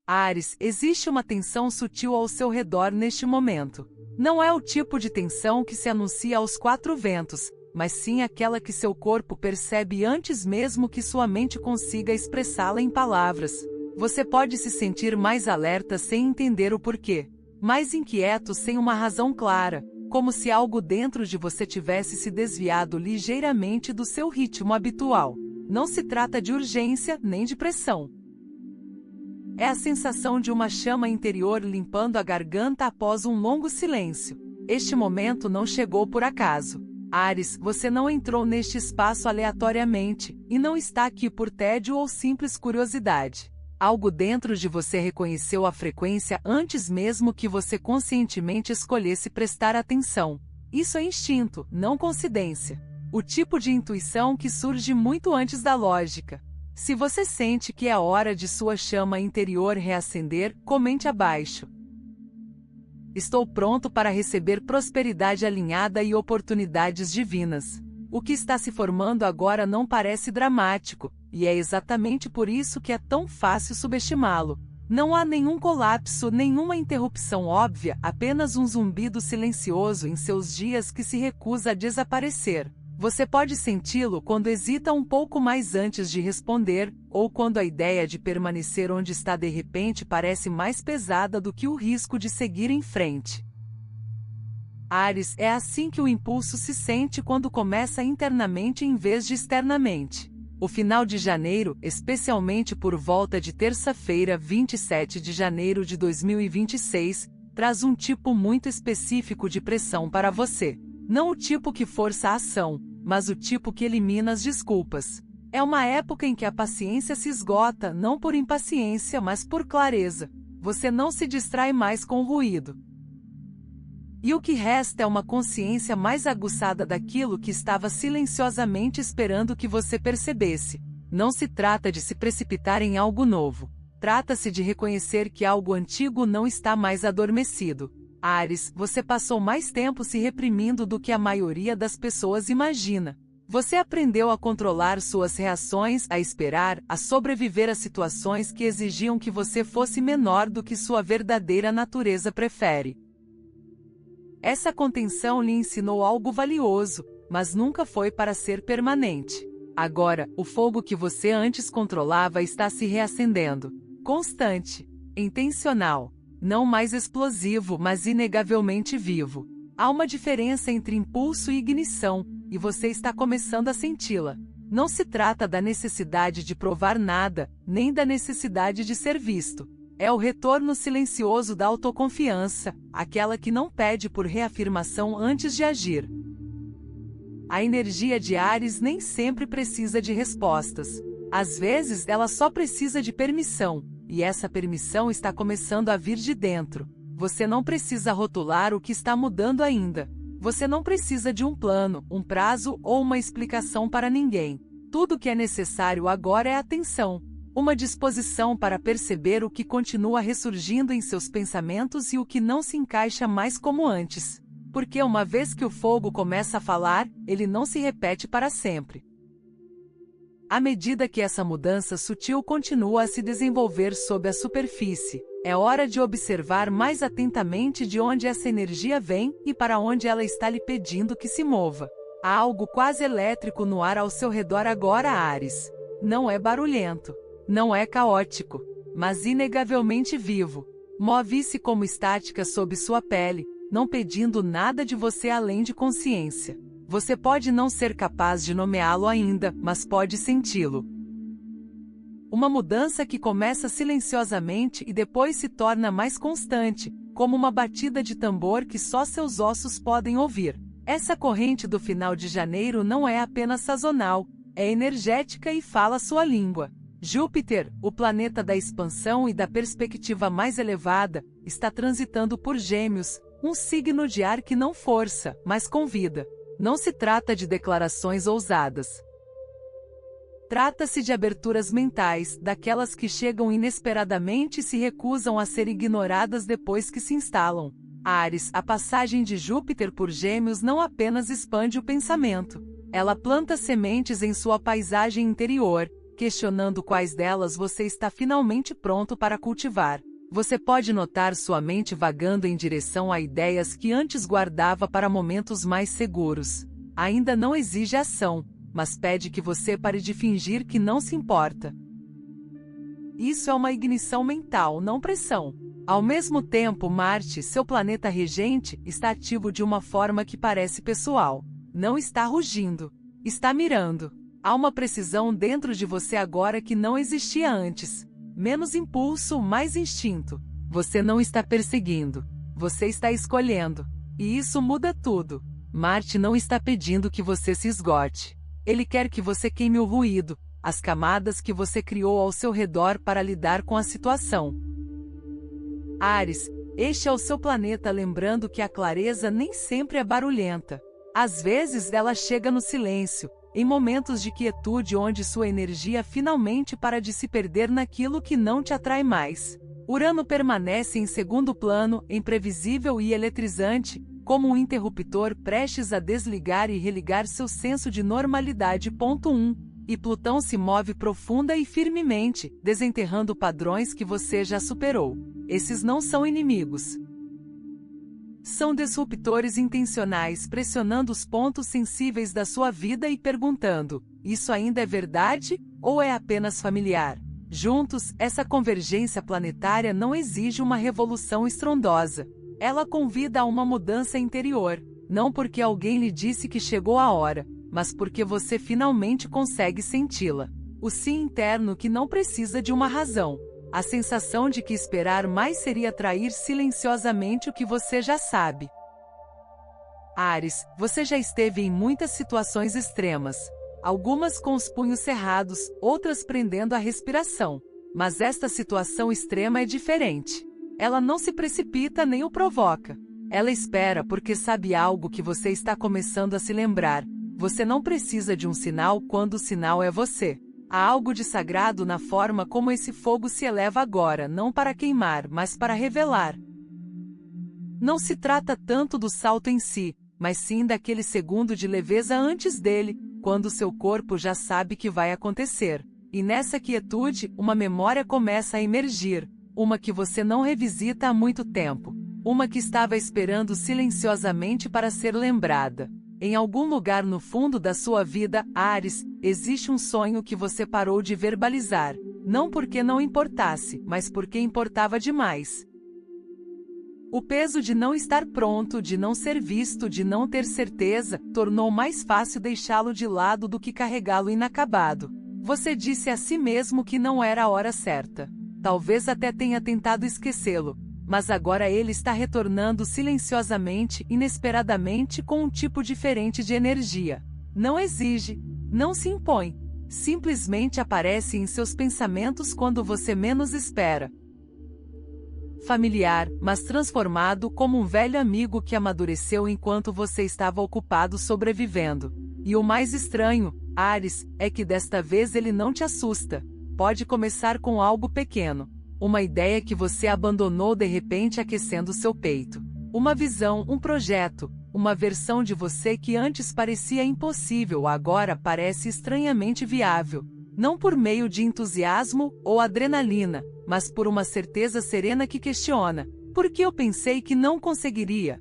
Áries, existe uma tensão sutil ao seu redor neste momento. Não é o tipo de tensão que se anuncia aos quatro ventos, mas sim aquela que seu corpo percebe antes mesmo que sua mente consiga expressá-la em palavras. Você pode se sentir mais alerta sem entender o porquê, mais inquieto sem uma razão clara, como se algo dentro de você tivesse se desviado ligeiramente do seu ritmo habitual. Não se trata de urgência nem de pressão. É a sensação de uma chama interior limpando a garganta após um longo silêncio. Este momento não chegou por acaso. Áries, você não entrou neste espaço aleatoriamente, e não está aqui por tédio ou simples curiosidade. Algo dentro de você reconheceu a frequência antes mesmo que você conscientemente escolhesse prestar atenção. Isso é instinto, não coincidência. O tipo de intuição que surge muito antes da lógica. Se você sente que é hora de sua chama interior reacender, comente abaixo. Estou pronto para receber prosperidade alinhada e oportunidades divinas. O que está se formando agora não parece dramático, e é exatamente por isso que é tão fácil subestimá-lo. Não há nenhum colapso, nenhuma interrupção óbvia, apenas um zumbido silencioso em seus dias que se recusa a desaparecer. Você pode senti-lo quando hesita um pouco mais antes de responder, ou quando a ideia de permanecer onde está de repente parece mais pesada do que o risco de seguir em frente. Áries, é assim que o impulso se sente quando começa internamente em vez de externamente. O final de janeiro, especialmente por volta de terça-feira, 27 de janeiro de 2026, traz um tipo muito específico de pressão para você. Não o tipo que força a ação, mas o tipo que elimina as desculpas. É uma época em que a paciência se esgota, não por impaciência, mas por clareza. Você não se distrai mais com o ruído. E o que resta é uma consciência mais aguçada daquilo que estava silenciosamente esperando que você percebesse. Não se trata de se precipitar em algo novo. Trata-se de reconhecer que algo antigo não está mais adormecido. Áries, você passou mais tempo se reprimindo do que a maioria das pessoas imagina. Você aprendeu a controlar suas reações, a esperar, a sobreviver a situações que exigiam que você fosse menor do que sua verdadeira natureza prefere. Essa contenção lhe ensinou algo valioso, mas nunca foi para ser permanente. Agora, o fogo que você antes controlava está se reacendendo. Constante, intencional. Não mais explosivo, mas inegavelmente vivo. Há uma diferença entre impulso e ignição, e você está começando a senti-la. Não se trata da necessidade de provar nada, nem da necessidade de ser visto. É o retorno silencioso da autoconfiança, aquela que não pede por reafirmação antes de agir. A energia de Áries nem sempre precisa de respostas. Às vezes, ela só precisa de permissão. E essa permissão está começando a vir de dentro. Você não precisa rotular o que está mudando ainda. Você não precisa de um plano, um prazo ou uma explicação para ninguém. Tudo o que é necessário agora é atenção. Uma disposição para perceber o que continua ressurgindo em seus pensamentos e o que não se encaixa mais como antes. Porque uma vez que o fogo começa a falar, ele não se repete para sempre. À medida que essa mudança sutil continua a se desenvolver sob a superfície, é hora de observar mais atentamente de onde essa energia vem e para onde ela está lhe pedindo que se mova. Há algo quase elétrico no ar ao seu redor agora, Áries. Não é barulhento, não é caótico, mas inegavelmente vivo. Move-se como estática sob sua pele, não pedindo nada de você além de consciência. Você pode não ser capaz de nomeá-lo ainda, mas pode senti-lo. Uma mudança que começa silenciosamente e depois se torna mais constante, como uma batida de tambor que só seus ossos podem ouvir. Essa corrente do final de janeiro não é apenas sazonal, é energética e fala sua língua. Júpiter, o planeta da expansão e da perspectiva mais elevada, está transitando por Gêmeos, um signo de ar que não força, mas convida. Não se trata de declarações ousadas. Trata-se de aberturas mentais, daquelas que chegam inesperadamente e se recusam a ser ignoradas depois que se instalam. Áries, a passagem de Júpiter por Gêmeos não apenas expande o pensamento. Ela planta sementes em sua paisagem interior, questionando quais delas você está finalmente pronto para cultivar. Você pode notar sua mente vagando em direção a ideias que antes guardava para momentos mais seguros. Ainda não exige ação, mas pede que você pare de fingir que não se importa. Isso é uma ignição mental, não pressão. Ao mesmo tempo, Marte, seu planeta regente, está ativo de uma forma que parece pessoal. Não está rugindo. Está mirando. Há uma precisão dentro de você agora que não existia antes. Menos impulso, mais instinto. Você não está perseguindo. Você está escolhendo. E isso muda tudo. Marte não está pedindo que você se esgote. Ele quer que você queime o ruído, as camadas que você criou ao seu redor para lidar com a situação. Áries, este é o seu planeta, lembrando que a clareza nem sempre é barulhenta. Às vezes ela chega no silêncio, em momentos de quietude onde sua energia finalmente para de se perder naquilo que não te atrai mais. Urano permanece em segundo plano, imprevisível e eletrizante, como um interruptor prestes a desligar e religar seu senso de normalidade. 1. E Plutão se move profunda e firmemente, desenterrando padrões que você já superou. Esses não são inimigos. São disruptores intencionais, pressionando os pontos sensíveis da sua vida e perguntando: isso ainda é verdade, ou é apenas familiar? Juntos, essa convergência planetária não exige uma revolução estrondosa. Ela convida a uma mudança interior, não porque alguém lhe disse que chegou a hora, mas porque você finalmente consegue senti-la. O sim interno que não precisa de uma razão. A sensação de que esperar mais seria trair silenciosamente o que você já sabe. Áries, você já esteve em muitas situações extremas. Algumas com os punhos cerrados, outras prendendo a respiração. Mas esta situação extrema é diferente. Ela não se precipita nem o provoca. Ela espera porque sabe algo que você está começando a se lembrar. Você não precisa de um sinal quando o sinal é você. Há algo de sagrado na forma como esse fogo se eleva agora, não para queimar, mas para revelar. Não se trata tanto do salto em si, mas sim daquele segundo de leveza antes dele, quando seu corpo já sabe que vai acontecer. E nessa quietude, uma memória começa a emergir, uma que você não revisita há muito tempo, uma que estava esperando silenciosamente para ser lembrada. Em algum lugar no fundo da sua vida, Áries, existe um sonho que você parou de verbalizar, não porque não importasse, mas porque importava demais. O peso de não estar pronto, de não ser visto, de não ter certeza, tornou mais fácil deixá-lo de lado do que carregá-lo inacabado. Você disse a si mesmo que não era a hora certa. Talvez até tenha tentado esquecê-lo. Mas agora ele está retornando silenciosamente, inesperadamente, com um tipo diferente de energia. Não exige, não se impõe. Simplesmente aparece em seus pensamentos quando você menos espera. Familiar, mas transformado como um velho amigo que amadureceu enquanto você estava ocupado sobrevivendo. E o mais estranho, Áries, é que desta vez ele não te assusta. Pode começar com algo pequeno. Uma ideia que você abandonou de repente aquecendo seu peito. Uma visão, um projeto, uma versão de você que antes parecia impossível agora parece estranhamente viável. Não por meio de entusiasmo ou adrenalina, mas por uma certeza serena que questiona: por que eu pensei que não conseguiria?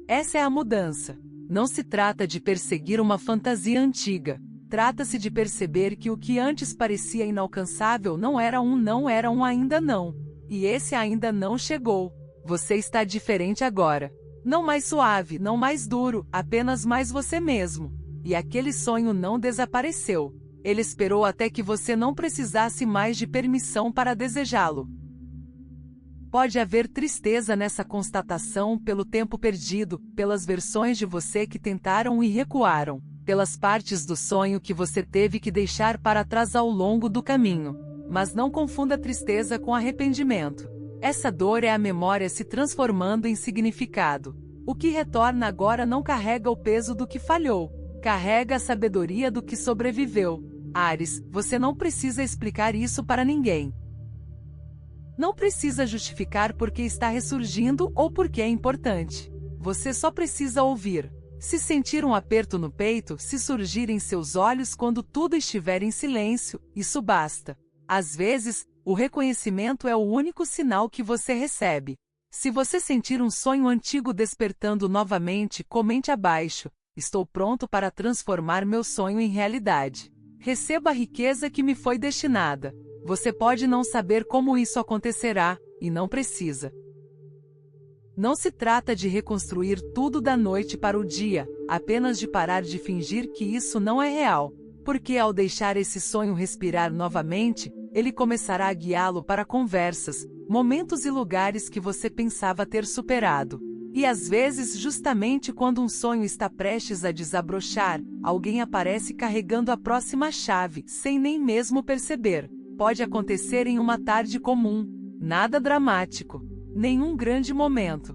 Essa é a mudança. Não se trata de perseguir uma fantasia antiga. Trata-se de perceber que o que antes parecia inalcançável não era um ainda não. E esse ainda não chegou. Você está diferente agora. Não mais suave, não mais duro, apenas mais você mesmo. E aquele sonho não desapareceu. Ele esperou até que você não precisasse mais de permissão para desejá-lo. Pode haver tristeza nessa constatação pelo tempo perdido, pelas versões de você que tentaram e recuaram, pelas partes do sonho que você teve que deixar para trás ao longo do caminho. Mas não confunda tristeza com arrependimento. Essa dor é a memória se transformando em significado. O que retorna agora não carrega o peso do que falhou, carrega a sabedoria do que sobreviveu. Áries, você não precisa explicar isso para ninguém. Não precisa justificar porque está ressurgindo ou porque é importante. Você só precisa ouvir. Se sentir um aperto no peito, se surgir em seus olhos quando tudo estiver em silêncio, isso basta. Às vezes, o reconhecimento é o único sinal que você recebe. Se você sentir um sonho antigo despertando novamente, comente abaixo: estou pronto para transformar meu sonho em realidade. Receba a riqueza que me foi destinada. Você pode não saber como isso acontecerá, e não precisa. Não se trata de reconstruir tudo da noite para o dia, apenas de parar de fingir que isso não é real, porque ao deixar esse sonho respirar novamente, ele começará a guiá-lo para conversas, momentos e lugares que você pensava ter superado. E às vezes, justamente quando um sonho está prestes a desabrochar, alguém aparece carregando a próxima chave, sem nem mesmo perceber. Pode acontecer em uma tarde comum, nada dramático. Nenhum grande momento.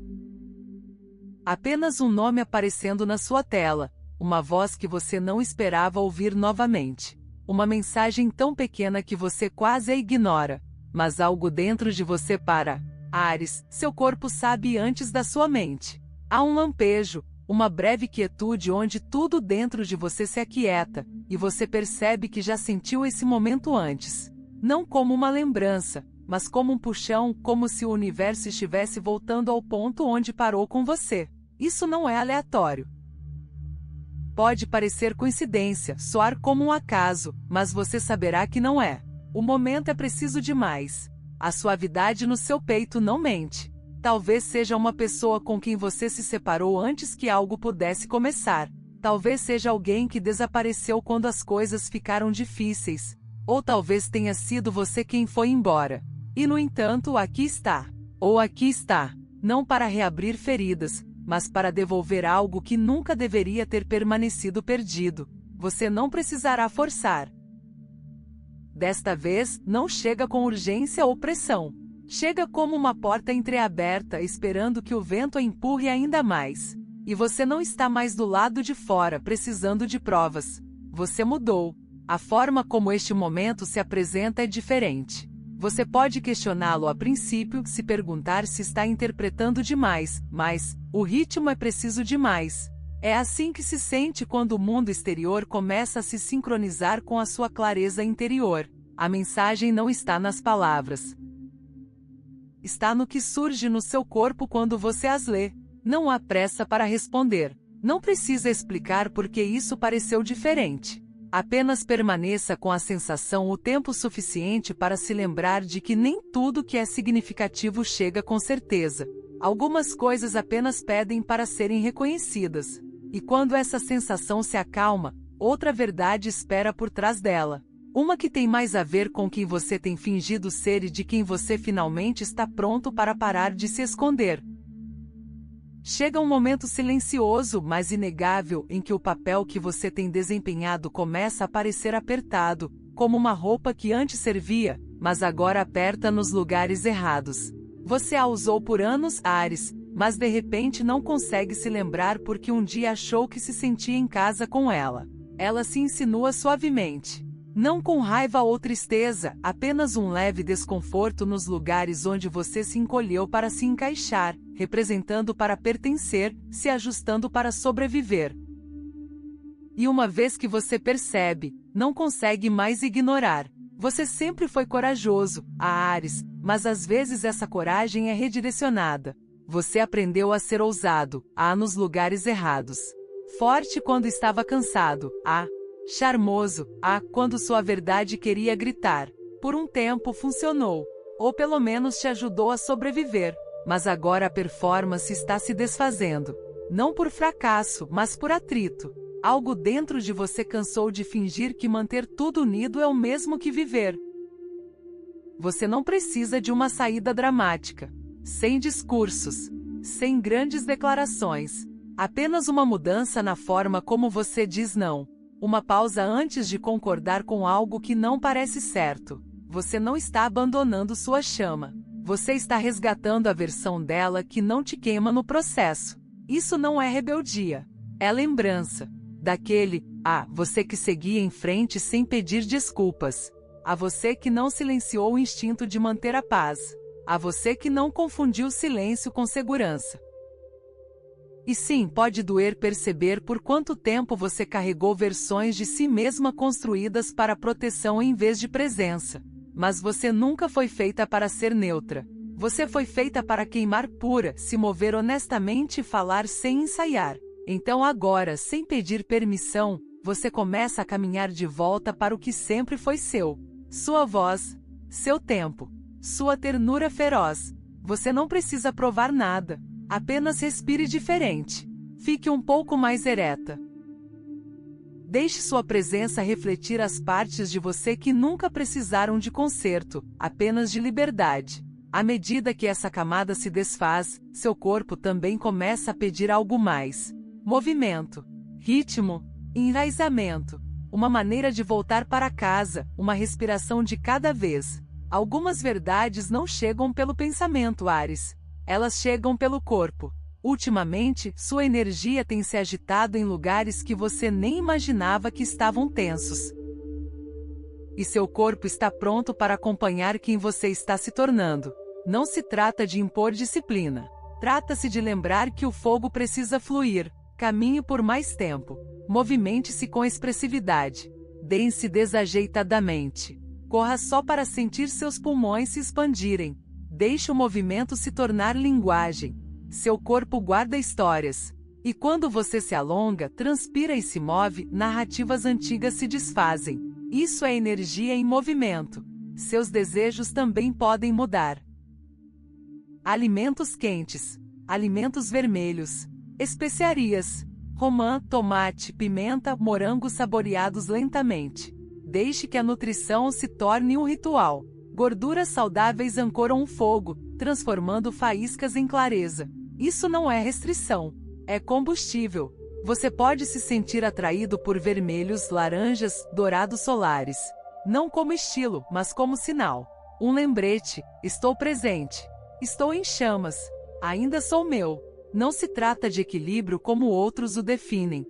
Apenas um nome aparecendo na sua tela, uma voz que você não esperava ouvir novamente. Uma mensagem tão pequena que você quase a ignora, mas algo dentro de você para. Áries, seu corpo sabe antes da sua mente. Há um lampejo, uma breve quietude onde tudo dentro de você se aquieta, e você percebe que já sentiu esse momento antes. Não como uma lembrança, mas como um puxão, como se o universo estivesse voltando ao ponto onde parou com você. Isso não é aleatório. Pode parecer coincidência, soar como um acaso, mas você saberá que não é. O momento é preciso demais. A suavidade no seu peito não mente. Talvez seja uma pessoa com quem você se separou antes que algo pudesse começar. Talvez seja alguém que desapareceu quando as coisas ficaram difíceis. Ou talvez tenha sido você quem foi embora. E no entanto, aqui está. Ou aqui está. Não para reabrir feridas, mas para devolver algo que nunca deveria ter permanecido perdido. Você não precisará forçar. Desta vez, não chega com urgência ou pressão. Chega como uma porta entreaberta, esperando que o vento a empurre ainda mais. E você não está mais do lado de fora, precisando de provas. Você mudou. A forma como este momento se apresenta é diferente. Você pode questioná-lo a princípio, se perguntar se está interpretando demais, mas o ritmo é preciso demais. É assim que se sente quando o mundo exterior começa a se sincronizar com a sua clareza interior. A mensagem não está nas palavras. Está no que surge no seu corpo quando você as lê. Não há pressa para responder. Não precisa explicar por que isso pareceu diferente. Apenas permaneça com a sensação o tempo suficiente para se lembrar de que nem tudo que é significativo chega com certeza. Algumas coisas apenas pedem para serem reconhecidas. E quando essa sensação se acalma, outra verdade espera por trás dela. Uma que tem mais a ver com quem você tem fingido ser e de quem você finalmente está pronto para parar de se esconder. Chega um momento silencioso, mas inegável, em que o papel que você tem desempenhado começa a parecer apertado, como uma roupa que antes servia, mas agora aperta nos lugares errados. Você a usou por anos, Áries, mas de repente não consegue se lembrar porque um dia achou que se sentia em casa com ela. Ela se insinua suavemente. Não com raiva ou tristeza, apenas um leve desconforto nos lugares onde você se encolheu para se encaixar, representando para pertencer, se ajustando para sobreviver. E uma vez que você percebe, não consegue mais ignorar. Você sempre foi corajoso, Áries, mas às vezes essa coragem é redirecionada. Você aprendeu a ser ousado, nos lugares errados. Forte quando estava cansado, charmoso, quando sua verdade queria gritar. Por um tempo funcionou. Ou pelo menos te ajudou a sobreviver. Mas agora a performance está se desfazendo. Não por fracasso, mas por atrito. Algo dentro de você cansou de fingir que manter tudo unido é o mesmo que viver. Você não precisa de uma saída dramática. Sem discursos. Sem grandes declarações. Apenas uma mudança na forma como você diz não. Uma pausa antes de concordar com algo que não parece certo. Você não está abandonando sua chama. Você está resgatando a versão dela que não te queima no processo. Isso não é rebeldia. É lembrança. Daquele, você que seguia em frente sem pedir desculpas. A você que não silenciou o instinto de manter a paz. A você que não confundiu silêncio com segurança. E sim, pode doer perceber por quanto tempo você carregou versões de si mesma construídas para proteção em vez de presença. Mas você nunca foi feita para ser neutra. Você foi feita para queimar pura, se mover honestamente e falar sem ensaiar. Então agora, sem pedir permissão, você começa a caminhar de volta para o que sempre foi seu. Sua voz, seu tempo, sua ternura feroz. Você não precisa provar nada. Apenas respire diferente. Fique um pouco mais ereta. Deixe sua presença refletir as partes de você que nunca precisaram de conserto, apenas de liberdade. À medida que essa camada se desfaz, seu corpo também começa a pedir algo mais. Movimento, ritmo, enraizamento. Uma maneira de voltar para casa, uma respiração de cada vez. Algumas verdades não chegam pelo pensamento, Áries. Elas chegam pelo corpo. Ultimamente, sua energia tem se agitado em lugares que você nem imaginava que estavam tensos. E seu corpo está pronto para acompanhar quem você está se tornando. Não se trata de impor disciplina. Trata-se de lembrar que o fogo precisa fluir. Caminhe por mais tempo. Movimente-se com expressividade. Dance desajeitadamente. Corra só para sentir seus pulmões se expandirem. Deixe o movimento se tornar linguagem. Seu corpo guarda histórias. E quando você se alonga, transpira e se move, narrativas antigas se desfazem. Isso é energia em movimento. Seus desejos também podem mudar. Alimentos quentes. Alimentos vermelhos. Especiarias. Romã, tomate, pimenta, morango saboreados lentamente. Deixe que a nutrição se torne um ritual. Gorduras saudáveis ancoram o fogo, transformando faíscas em clareza. Isso não é restrição. É combustível. Você pode se sentir atraído por vermelhos, laranjas, dourados solares. Não como estilo, mas como sinal. Um lembrete: estou presente. Estou em chamas. Ainda sou meu. Não se trata de equilíbrio como outros o definem.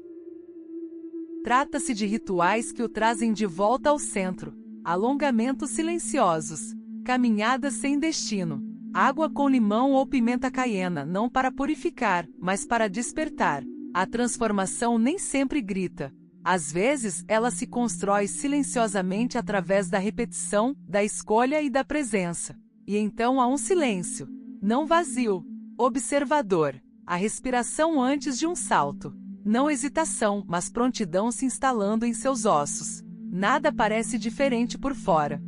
Trata-se de rituais que o trazem de volta ao centro. Alongamentos silenciosos. Caminhadas sem destino. Água com limão ou pimenta caiena, não para purificar, mas para despertar. A transformação nem sempre grita. Às vezes, ela se constrói silenciosamente através da repetição, da escolha e da presença. E então há um silêncio. Não vazio. Observador. A respiração antes de um salto. Não hesitação, mas prontidão se instalando em seus ossos. Nada parece diferente por fora.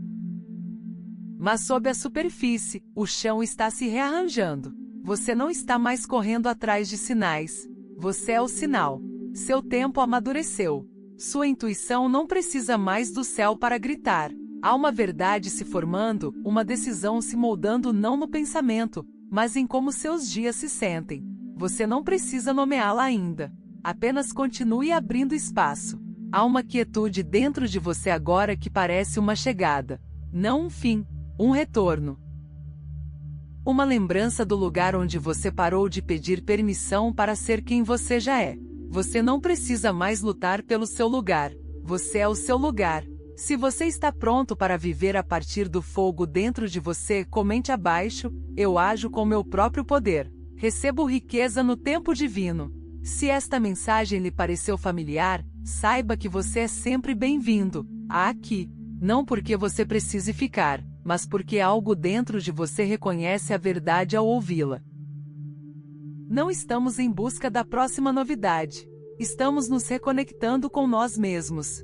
Mas sob a superfície, o chão está se rearranjando. Você não está mais correndo atrás de sinais. Você é o sinal. Seu tempo amadureceu. Sua intuição não precisa mais do céu para gritar. Há uma verdade se formando, uma decisão se moldando não no pensamento, mas em como seus dias se sentem. Você não precisa nomeá-la ainda. Apenas continue abrindo espaço. Há uma quietude dentro de você agora que parece uma chegada. Não um fim, um retorno. Uma lembrança do lugar onde você parou de pedir permissão para ser quem você já é. Você não precisa mais lutar pelo seu lugar. Você é o seu lugar. Se você está pronto para viver a partir do fogo dentro de você, comente abaixo: eu ajo com meu próprio poder. Recebo riqueza no tempo divino. Se esta mensagem lhe pareceu familiar, saiba que você é sempre bem-vindo aqui. Não porque você precise ficar, mas porque algo dentro de você reconhece a verdade ao ouvi-la. Não estamos em busca da próxima novidade. Estamos nos reconectando com nós mesmos.